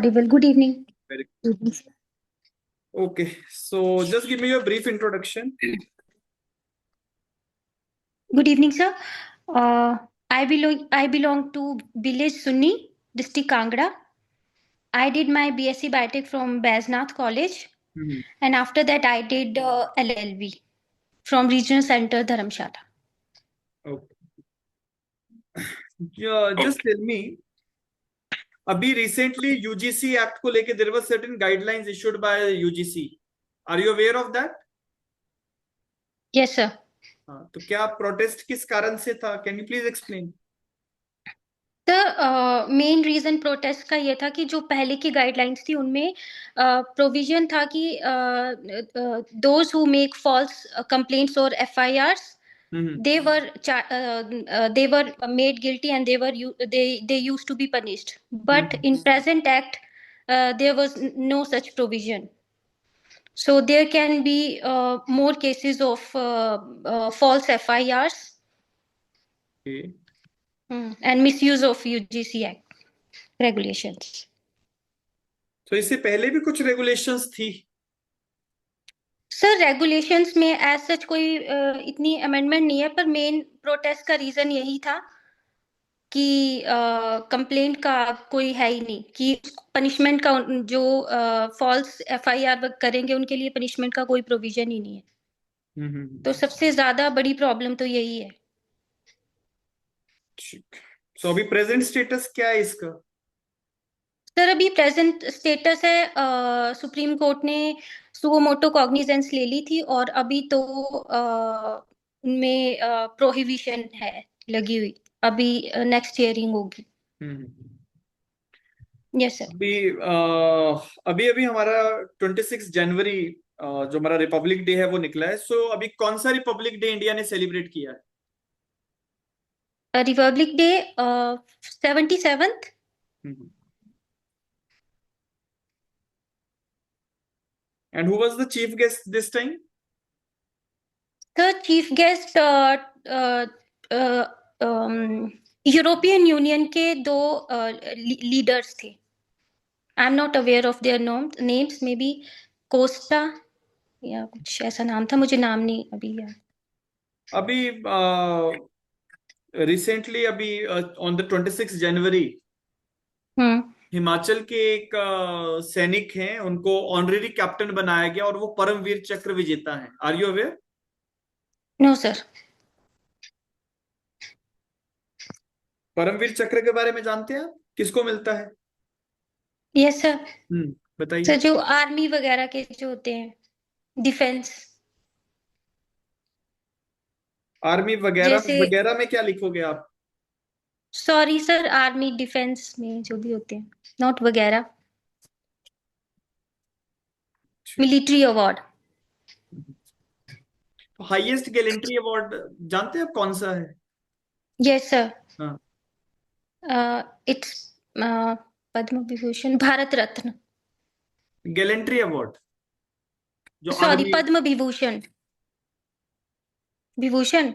audible. Good evening. Very Good evening, sir. okay. So just give me a brief introduction. Good evening, sir. I belong to village Sunni, district Kangra. I did my BSc Biotech from Baisnath College, Mhm. and after that I did LLB from Regional Center Dharamshala. Okay. Just tell me, अभी recently UGC Act को लेके there were certain guidelines issued by UGC. Are you aware of that? Yes, sir. हाँ, तो क्या protest किस कारण से था? Can you please explain? Sir main reason protest का ये था कि जो पहले की गाइडलाइंस थी उनमें प्रोविजन था कि those who make false complaints और FIRs they were made guilty and they used to be punished, but in present act there was no such provision, so there can be more cases of false FIRs Okay. and misuse of UGC act regulations. तो इससे पहले भी कुछ regulations थी? Sir regulations में as such कोई इतनी amendment नहीं है, पर मेन प्रोटेस्ट का रीजन यही था कि कंप्लेंट का कोई है ही नहीं, कि पनिशमेंट का जो फॉल्स एफआईआर करेंगे उनके लिए पनिशमेंट का कोई प्रोविजन ही नहीं है। तो सबसे ज्यादा बड़ी प्रॉब्लम तो यही है। तो अभी प्रेजेंट स्टेटस क्या है इसका? सर अभी प्रेजेंट स्टेटस है, सुप्रीम कोर्ट ने सुओ मोटो कॉग्निजेंस ले ली थी और अभी तो उनमें प्रोहिबिशन है लगी हुई। अभी नेक्स्ट हियरिंग होगी। Yes sir. अभी अभी हमारा 26 जनवरी जो हमारा रिपब्लिक डे है वो निकला है। सो अभी कौन सा रिपब्लिक डे इंडिया ने सेलिब्रेट किया है? Republic day 77th। And who was the chief guest this time? The chief guest European union के दो लीडर्स थे। आई am not aware of their names, may be Costa या कुछ ऐसा नाम था, मुझे नाम नहीं अभी याद। अभी रिसेंटली अभी ऑन द 26 जनवरी हिमाचल के एक सैनिक हैं, उनको ऑनरेरी कैप्टन बनाया गया और वो परमवीर चक्र विजेता हैं। Are you aware? No sir. Paramvir Chakra के बारे में जानते हैं आप? किसको मिलता है? Yes sir. बताइए। सर जो आर्मी वगैरह के जो होते हैं, डिफेंस। आर्मी वगैरह वगैरह में क्या लिखोगे आप? सॉरी सर, आर्मी डिफेंस में जो भी होते हैं, नॉट वगैरह। Military award. Highest gallantry award जानते हैं आप कौन सा है? Yes sir. हाँ, it's Padma Vibhushan, Bharat Ratna. Gallantry award जो sorry, army. Padma Vibhushan. Vibhushan.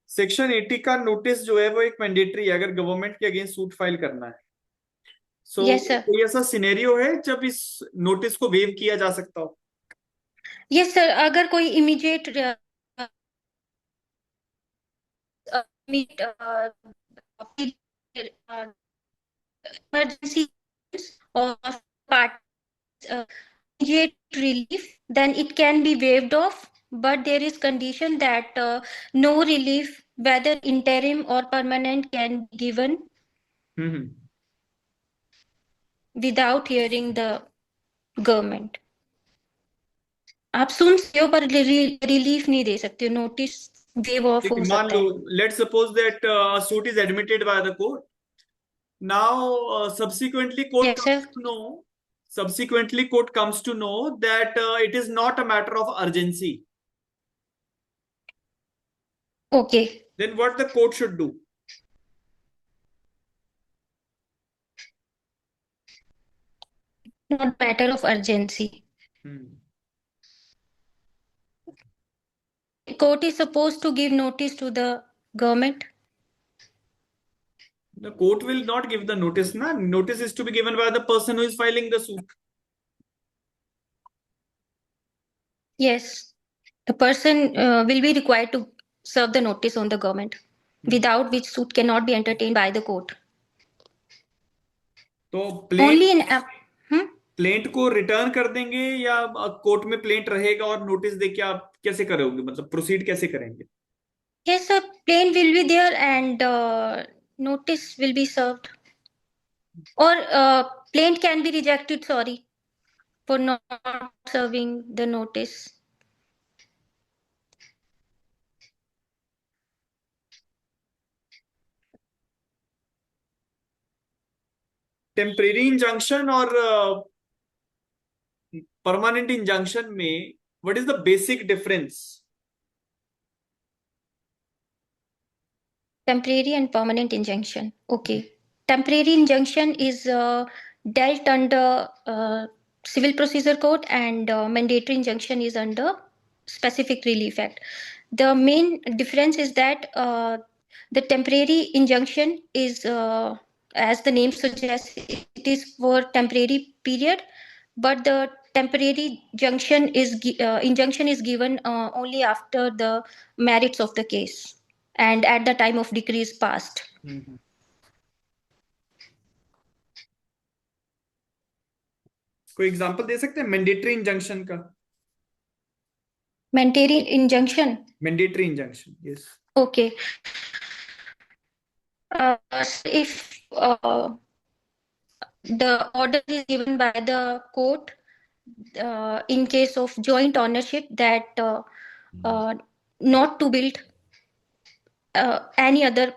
Section 80 का नोटिस जो है वो एक मैंडेटरी है अगर गवर्नमेंट के अगेंस्ट सूट फाइल करना है। So yes sir. कोई ऐसा सिनेरियो है जब इस नोटिस को वेव किया जा सकता हो? यस सर, अगर कोई immediate emergency or part immediate relief, then it can be waived off, but there is condition that no relief, whether interim or permanent, can be given without hearing the government. आप सुन सकते हो पर relief नहीं दे सकते, notice wave of हो मान सकता लो, है। Let's suppose that suit is admitted by the court now, subsequently court comes to know that it is not a matter of urgency. Okay. Then what the court should do? Not matter of urgency. Court is supposed to give notice to the government. The court will not give the notice. Na notice is to be given by the person who is filing the suit. Yes, the person will be required to serve the notice on the government, without which suit cannot be entertained by the court. तो Only in plaint को return कर देंगे या court में plaint रहेगा और notice देके आप कैसे करोगे, मतलब प्रोसीड कैसे करेंगे? yes, a plain will be there and notice will be served, or plaint can be rejected. Sorry, for not serving the notice. Temporary injunction और परमानेंट इंजंक्शन में what is the basic difference? Temporary and permanent injunction. Okay. Temporary injunction is dealt under Civil Procedure Code, and mandatory injunction is under Specific Relief Act. The main difference is that the temporary injunction is, as the name suggests, it is for temporary period, but the temporary injunction is given only after the merits of the case and at the time of decree is passed. कोई example दे सकते हैं mandatory injunction का? Mandatory injunction. Mandatory injunction, yes. Okay. If the order is given by the court in case of joint ownership that not to build any other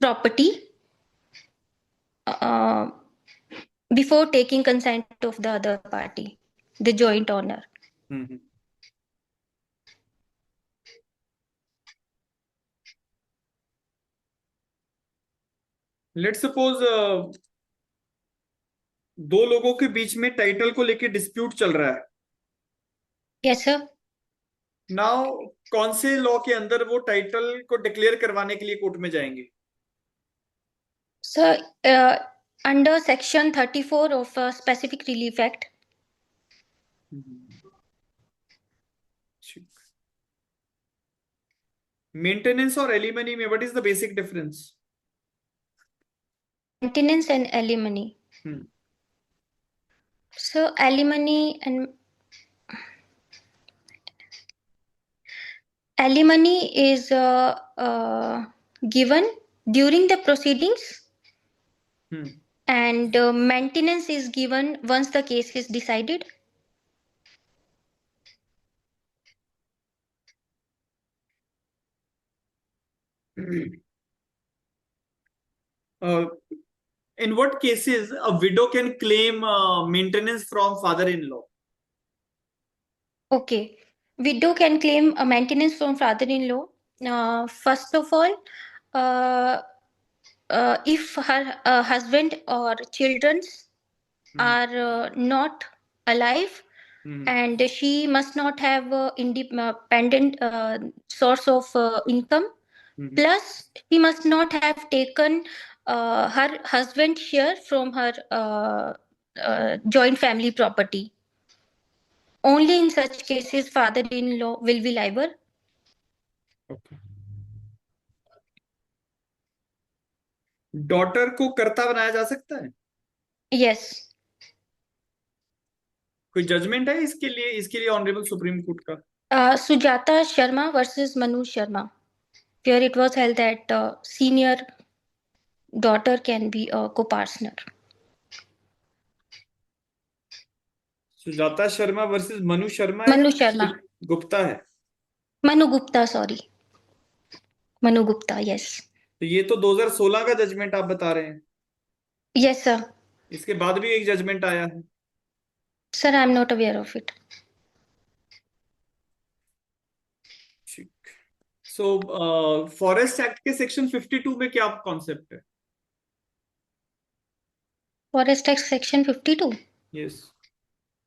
property before taking consent of the other party, the joint owner. Let's suppose दो लोगों के बीच में title को लेके dispute चल रहा है. Yes sir. Now कौन से लॉ के अंदर वो टाइटल को डिक्लेयर करवाने के लिए कोर्ट में जाएंगे? Sir under section 34 of specific relief act. Maintenance और एलिमनी में what is the basic difference? Maintenance and alimony. So alimony is given during the proceedings, and maintenance is given once the case is decided. In what cases a widow can claim maintenance from father-in-law? Okay, widow can claim a maintenance from father-in-law. First of all, if her husband or children are not alive, and she must not have independent source of income, plus she must not have taken her husband's share from her joint family property. Only in such cases father-in-law will be liable. Okay. Daughter को कर्ता बनाया जा सकता है? Yes. कोई judgement है इसके लिए ऑनरेबल सुप्रीम कोर्ट का? Sujata Sharma versus Manu Sharma, where it was held that senior daughter can be a co-partner. Sujata Sharma versus Manu Sharma. Manu Sharma. Gupta है. मनु गुप्ता, सॉरी. मनु गुप्ता, यस. तो ये तो 2016 का जजमेंट आप बता रहे हैं? Yes sir. इसके बाद भी एक जजमेंट आया है? Sir I am not aware of it. So forest act के सेक्शन 52 में क्या कॉन्सेप्ट है? Forest act section 52? Yes.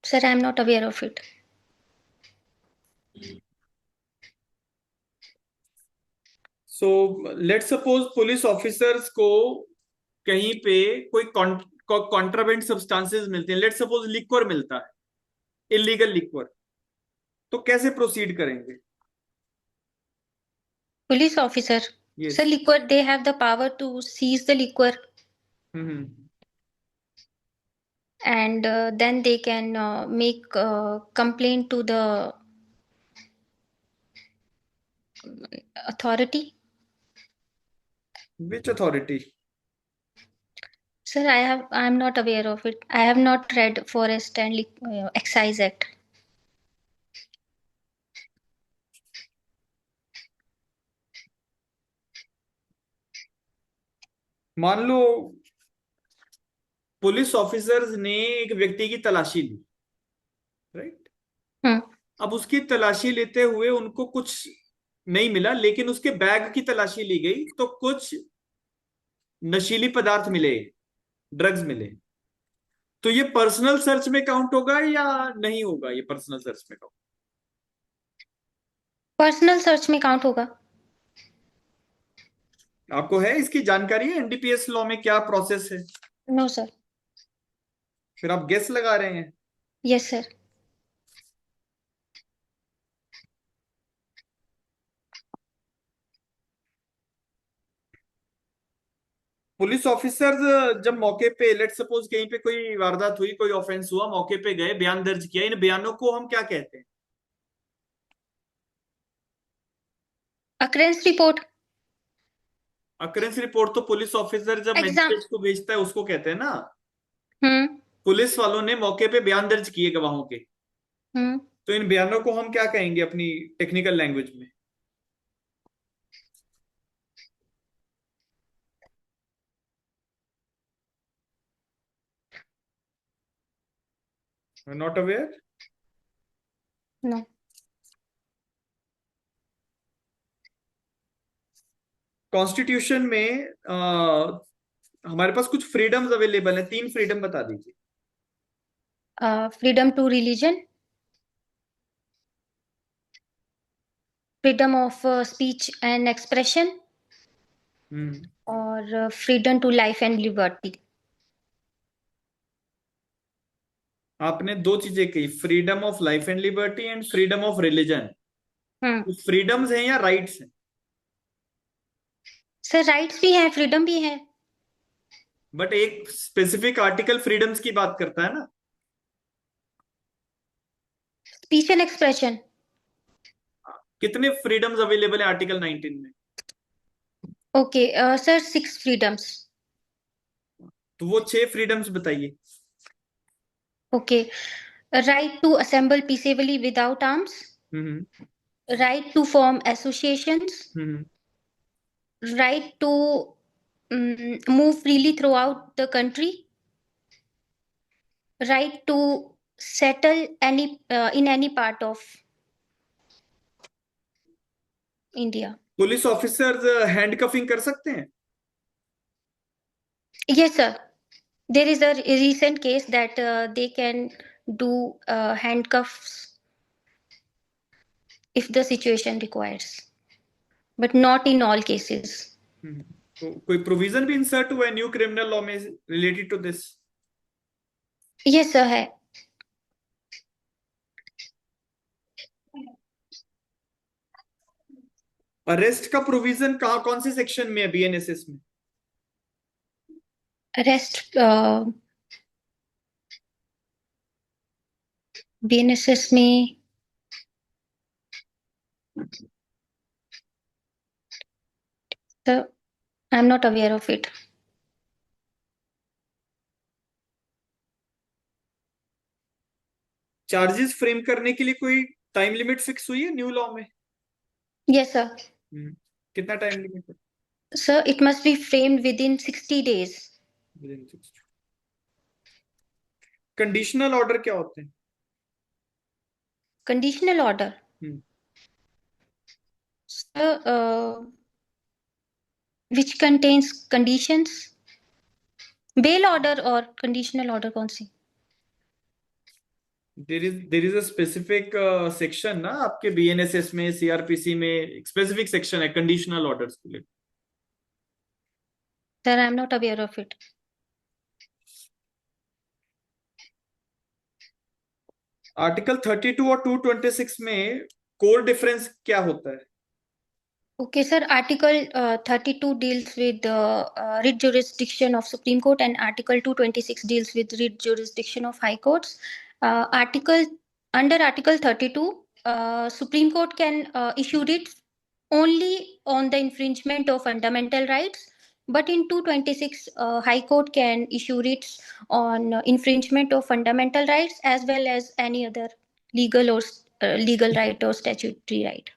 Sir I am not aware of it. So let suppose police officers को कहीं पे कोई कॉन्ट्राबेंड सब्सटेंसेस मिलते हैं, लेट सपोज लिक्वर मिलता है, इलीगल लिक्वर, तो कैसे प्रोसीड करेंगे? Police officer. Yes. Sir, liquor, they have the power to seize the liquor, hmm. and then they can make complaint to the authority. Which authority? Sir, I'm not aware of it. I have not read Forest and Excise Act. मान लो police officers ने एक व्यक्ति की तलाशी ली, right? Hmm. अब उसकी तलाशी लेते हुए उनको कुछ नहीं मिला, लेकिन उसके बैग की तलाशी ली गई तो कुछ नशीली पदार्थ मिले, ड्रग्स मिले, तो ये पर्सनल सर्च में काउंट होगा या नहीं होगा? ये पर्सनल सर्च में काउंट? पर्सनल सर्च में काउंट होगा। आपको है इसकी जानकारी है एनडीपीएस लॉ में क्या प्रोसेस है? No sir. फिर आप गेस लगा रहे हैं। Yes sir. पुलिस ऑफिसर्स जब मौके पे, लेट सपोज कहीं पे कोई वारदात हुई, कोई ऑफेंस हुआ, मौके पे गए, बयान दर्ज किया, इन बयानों को हम क्या कहते हैं? Occurrence report. अकरेंस रिपोर्ट तो पुलिस ऑफिसर जब एग्जाम। मजिस्ट्रेट को भेजता है उसको कहते हैं ना। हम्म। पुलिस वालों ने मौके पे बयान दर्ज किए गवाहों के, हम्म। तो इन बयानों को हम क्या कहेंगे अपनी टेक्निकल लैंग्वेज में? Not aware? नो। कॉन्स्टिट्यूशन में हमारे पास कुछ फ्रीडम्स अवेलेबल हैं, 3 फ्रीडम बता दीजिए। Freedom to religion, freedom of speech and expression, hmm. और freedom to life and liberty. आपने 2 चीजें कही, freedom of life and liberty and freedom of religion. Hmm. Freedoms हैं या राइट्स हैं? सर, राइट्स भी हैं, फ्रीडम भी है। बट एक स्पेसिफिक आर्टिकल फ्रीडम्स की बात करता है ना। Speech and expression. कितने फ्रीडम्स अवेलेबल है आर्टिकल 19 में? Okay sir, 6 freedoms. तो वो 6 फ्रीडम्स बताइए। Okay. Right to assemble peaceably without arms, hmm. right to form associations, hmm. right to move freely throughout the country, right to settle any in any part of India. Police officers handcuffing कर सकते हैं? Yes, sir. There is a recent case that they can do handcuffs if the situation requires, but not in all cases. तो कोई provision भी insert हुआ है new criminal law में related to this? Yes, sir, है। Arrest का provision कहाँ, कौन से सेक्शन में है बीएनएसएस में? Arrest BNSS में sir, I'm not aware of it. Charges frame करने के लिए कोई टाइम लिमिट फिक्स हुई है न्यू लॉ में? Yes, sir. कितना टाइम लिमिट है? Sir, it must be framed within 60 days. Conditional order क्या होते हैं? Conditional order. Sir, which contains conditions? Bail order और conditional order कौन सी? There is a specific section ना आपके बीएनएसएस में, सीआरपीसी में एक स्पेसिफिक सेक्शन है कंडीशनल ऑर्डर्स के लिए। Sir, I'm not aware of it. Article 32 और 226 में कोर डिफरेंस क्या होता है? Okay, sir. Article 32 deals with the writ jurisdiction of Supreme Court, and Article 226 deals with writ jurisdiction of High Courts. Article Under Article 32, Supreme Court can issue writs only on the infringement of fundamental rights. But in 226, High Court can issue writs on infringement of fundamental rights as well as any other legal right or statutory right.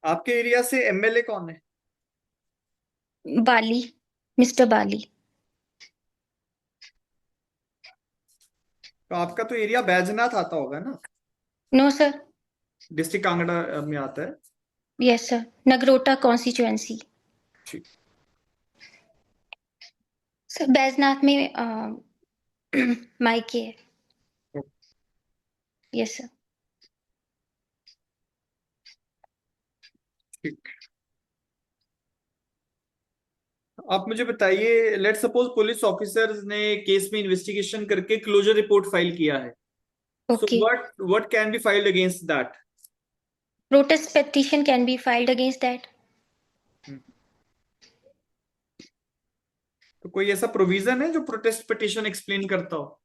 आपके area से MLA कौन है? Bali, Mr. Bali. तो आपका तो area Baijnath आता होगा ना? No, sir. डिस्ट्रिक्ट कांगड़ा में आता है। Yes, sir. Nagrota constituency. ठीक। Sir, बैजनाथ में मायके है। Yes, sir. ठीक। आप मुझे बताइए, लेट सपोज पुलिस ऑफिसर्स ने केस में इन्वेस्टिगेशन करके क्लोजर रिपोर्ट फाइल किया है, सो Okay. What can be filed against that? Protest petition can be filed against that. तो कोई ऐसा प्रोविजन है जो प्रोटेस्ट पिटिशन एक्सप्लेन करता हो?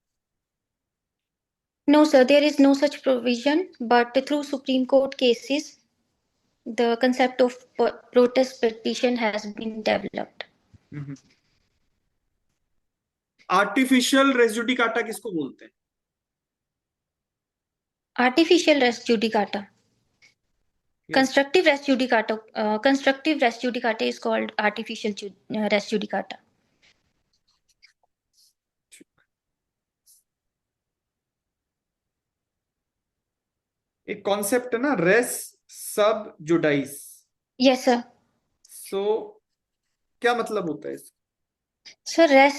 No, sir. There is no such provision. But through Supreme Court cases, the concept of protest petition has been developed. Artificial res judicata किसको बोलते हैं? Artificial res judicata. Yes. Constructive res judicata. Constructive res judicata is called artificial res judicata. एक concept है ना, race सब जुडाइस। Yes, sir. सो क्या मतलब होता है इसका? So res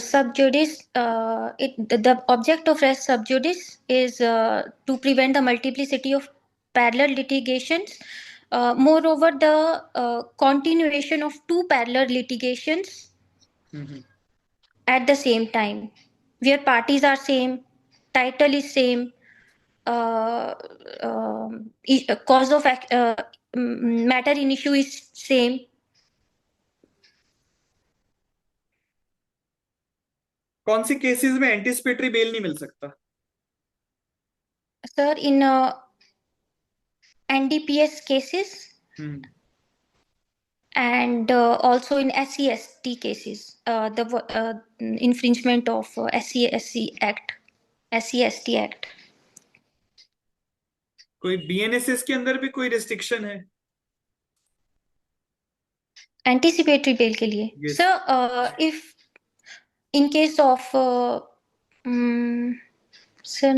sub judice, the object of res sub judice is to prevent the multiplicity of parallel litigations. Moreover, the continuation of two parallel litigations at the same time, where parties are same, title is same, cause of matter in issue is same. कौन सी cases में anticipatory bell नहीं मिल सकता? Sir, in NDPS cases and also in SC/ST cases, the infringement of SC/SC Act, SC/ST Act. कोई BNSS के अंदर भी कोई restriction है? Anticipatory bail के लिए? Yes. Sir, if in case of sir,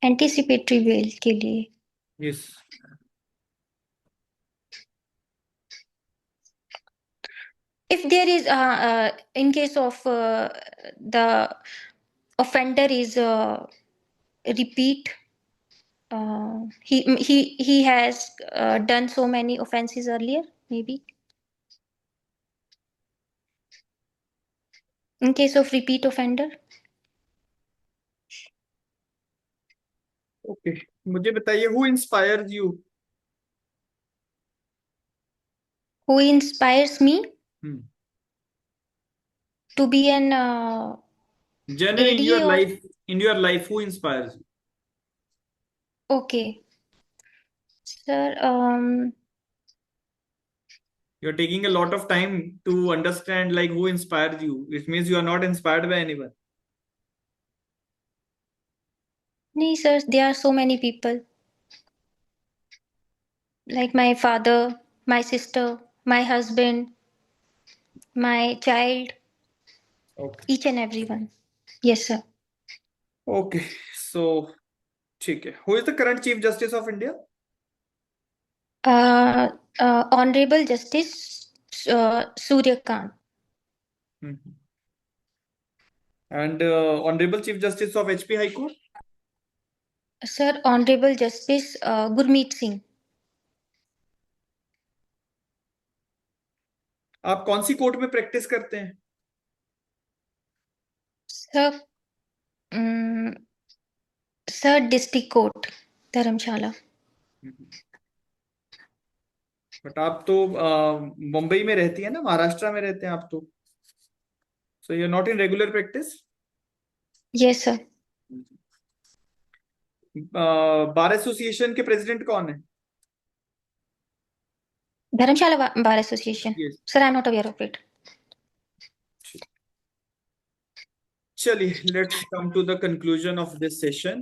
anticipatory bail के लिए? Yes. If there is in case of the offender is repeat, he has done so many offenses earlier, maybe. In case of repeat offender. Okay. मुझे बताइए, who inspires you? Who inspires me to be an generally AD or... in your life, who inspires you? Okay. Sir, You're taking a lot of time to understand like who inspires you. It means you are not inspired by anyone. no, sir, there are so many people. Like my father, my sister, my husband, my child, Okay. each and everyone. Yes, sir. Okay. So, ठीक है. Who is the current Chief Justice of India? Honorable Justice Suryakant. And Honorable Chief Justice of HP High Court? Sir, Honorable Justice Gurmeet Singh. आप कौन सी court में practice करते हैं? Sir, sir district court Dharamshala. But आप तो मुंबई में रहती है ना, महाराष्ट्र में रहते हैं आप तो. So you are not in regular practice? Yes sir. Bar association के प्रेसिडेंट कौन है? Dharamshala bar association. Yes. Sir, I am not aware of it. चलिए, let's come to the conclusion of this session.